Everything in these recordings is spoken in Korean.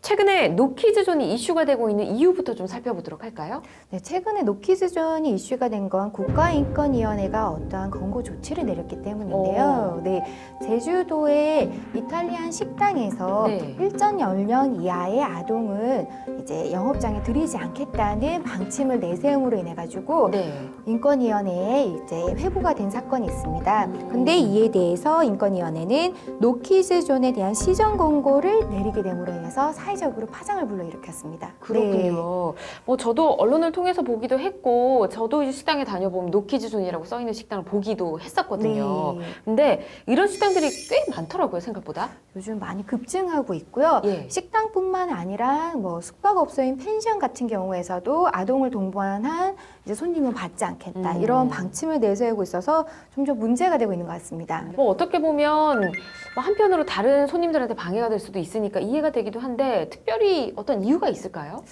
최근에 노키즈존이 이슈가 되고 있는 이유부터 좀 살펴보도록 할까요? 네, 최근에 노키즈존이 이슈가 된 건 국가인권위원회가 어떠한 권고 조치를 내렸기 때문인데요. 네, 제주도의 이탈리안 식당에서 네. 일정 연령 이하의 아동은 이제 영업장에 들이지 않겠다는 방침을 내세움으로 인해 가지고 네. 인권위원회에 이제 회부가 된 사건이 있습니다. 근데 이에 대해서 인권위원회는 노키즈존에 대한 시정 권고를 내리게 됨으로 인해서 사회적으로 파장을 불러일으켰습니다. 그렇군요. 뭐 저도 언론을 통해서 보기도 했고, 저도 이 식당에 다녀보면 노키즈존이라고 써 있는 식당을 보기도 했었거든요. 네. 근데 이런 식당들이 꽤 많더라고요, 생각보다. 요즘 많이 급증하고 있고요. 예. 식당뿐만 아니라 뭐 숙박업소인 펜션 같은 경우에서도 아동을 동반한 이제 손님은 받지 않겠다 이런 방침을 내세우고 있어서 점점 문제가 되고 있는 것 같습니다. 뭐 어떻게 보면 뭐 한편으로 다른 손님들한테 방해가 될 수도 있으니까 이해가 되기도 한데 특별히 어떤 이유가 있을까요?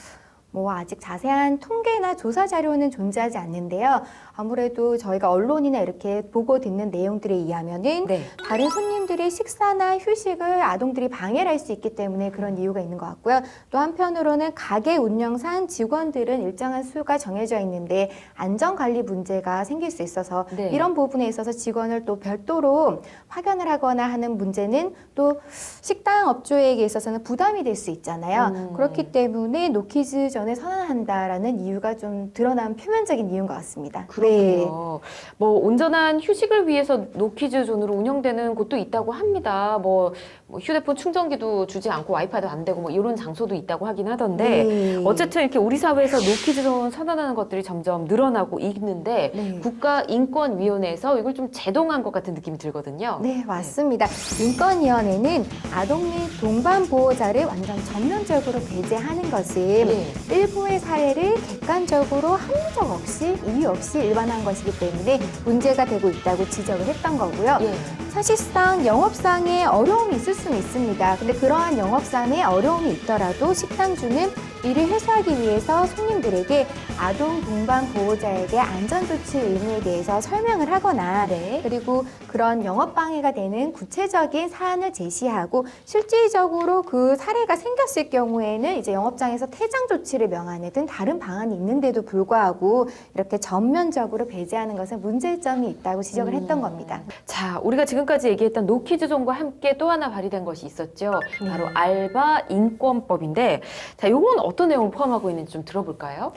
뭐 아직 자세한 통계나 조사 자료는 존재하지 않는데요. 아무래도 저희가 언론이나 이렇게 보고 듣는 내용들에 의하면은 네. 다른 손님들의 식사나 휴식을 아동들이 방해를 할 수 있기 때문에 그런 이유가 있는 것 같고요. 또 한편으로는 가게 운영상 직원들은 일정한 수가 정해져 있는데 안전관리 문제가 생길 수 있어서 네. 이런 부분에 있어서 직원을 또 별도로 파견을 하거나 하는 문제는 또 식당 업주에게 있어서는 부담이 될 수 있잖아요. 그렇기 때문에 노키즈존을 선언한다라는 이유가 좀 드러난 표면적인 이유인 것 같습니다. 그렇군요. 뭐 온전한 휴식을 위해서 노키즈존으로 운영되는 곳도 있다고 합니다. 뭐 휴대폰 충전기도 주지 않고 와이파이도 안 되고 뭐 이런 장소도 있다고 하긴 하던데 네. 어쨌든 이렇게 우리 사회에서 노키즈존 선언하는 것들이 점점 늘어나고 있는데 네. 국가인권위원회에서 이걸 좀 제동한 것 같은 느낌이 들거든요. 네, 맞습니다. 인권위원회는 아동 및 동반 보호자를 완전 전면적으로 배제하는 것은 예. 일부의 사례를 객관적으로 합리적 없이 이유 없이 일반화한 것이기 때문에 문제가 되고 있다고 지적을 했던 거고요. 예. 사실상 영업상의 어려움이 있을 수는 있습니다. 근데 그러한 영업상의 어려움이 있더라도 식당주는 이를 해소하기 위해서 손님들에게 아동 동반 보호자에 대한 안전조치 의무에 대해서 설명을 하거나 네. 그리고 그런 영업 방해가 되는 구체적인 사안을 제시하고 실질적으로 그 사례가 생겼을 경우에는 이제 영업장에서 퇴장 조치를 명하는 등 다른 방안이 있는데도 불구하고 이렇게 전면적으로 배제하는 것은 문제점이 있다고 지적을 했던 겁니다. 자, 우리가 지금까지 얘기했던 노키즈존과 함께 또 하나 발의된 것이 있었죠. 바로 알바 인권법인데, 자, 요건 어떤 내용을 포함하고 있는지 좀 들어볼까요?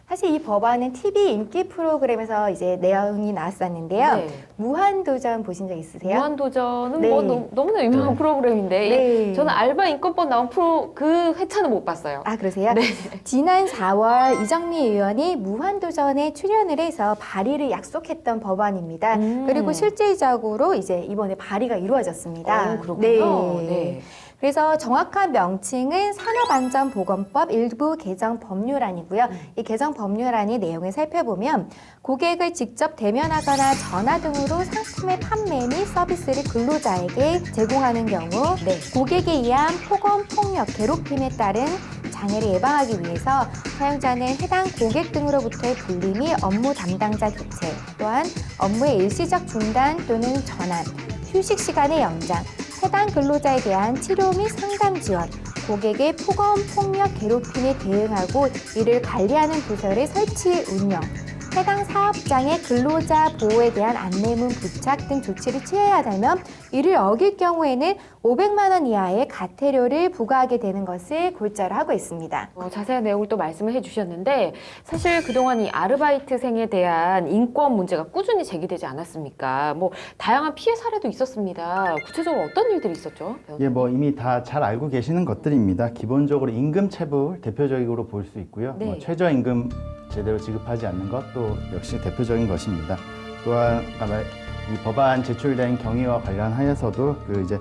사실 이 법안은 TV 인기 프로그램에서 이제 내용이 나왔었는데요. 네. 무한도전 보신 적 있으세요? 무한도전은 네. 뭐 너무나 유명한 네. 프로그램인데 네. 저는 알바 인권법 나온 그 회차는 못 봤어요. 아, 그러세요? 네. 지난 4월 이정미 의원이 무한도전에 출연을 해서 발의를 약속했던 법안입니다. 그리고 실질적으로 이제 이번에 발의가 이루어졌습니다. 그렇군요. 네. 그래서 정확한 명칭은 산업안전보건법 일부 개정 법률안이고요. 이 개정 법률안의 내용을 살펴보면 고객을 직접 대면하거나 전화 등으로 상품의 판매 및 서비스를 근로자에게 제공하는 경우 고객에 의한 폭언, 폭력, 괴롭힘에 따른 장애를 예방하기 위해서 사용자는 해당 고객 등으로부터의 분리 및 업무 담당자 교체, 또한 업무의 일시적 중단 또는 전환, 휴식 시간의 연장, 해당 근로자에 대한 치료 및 상담 지원, 고객의 폭언, 폭력, 괴롭힘에 대응하고 이를 관리하는 부서를 설치, 운영, 해당 사업장의 근로자 보호에 대한 안내문 부착 등 조치를 취해야 한다면 이를 어길 경우에는 500만 원 이하의 과태료를 부과하게 되는 것을 골자로 하고 있습니다. 자세한 내용을 또 말씀을 해주셨는데 사실 그동안 이 아르바이트생에 대한 인권 문제가 꾸준히 제기되지 않았습니까? 뭐 다양한 피해 사례도 있었습니다. 구체적으로 어떤 일들이 있었죠? 예, 뭐 이미 다 잘 알고 계시는 것들입니다. 기본적으로 임금 체불 대표적으로 볼 수 있고요. 네. 뭐 최저임금 제대로 지급하지 않는 것도 역시 대표적인 것입니다. 또한 아마 이 법안 제출된 경위와 관련하여서도 그 이제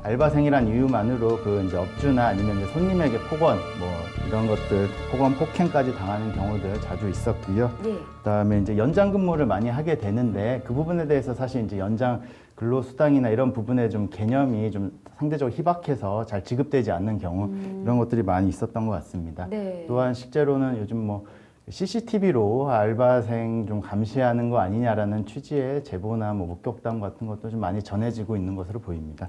알바생이란 이유만으로 그 이제 업주나 아니면 이제 손님에게 폭언 뭐 이런 것들 폭언 폭행까지 당하는 경우들 자주 있었고요. 예. 그다음에 이제 연장 근무를 많이 하게 되는데 그 부분에 대해서 사실 이제 연장 근로수당이나 이런 부분에 좀 개념이 좀 상대적으로 희박해서 잘 지급되지 않는 경우 이런 것들이 많이 있었던 것 같습니다. 네. 또한 실제로는 요즘 뭐 CCTV로 알바생 좀 감시하는 거 아니냐라는 취지의 제보나 뭐 목격담 같은 것도 좀 많이 전해지고 있는 것으로 보입니다.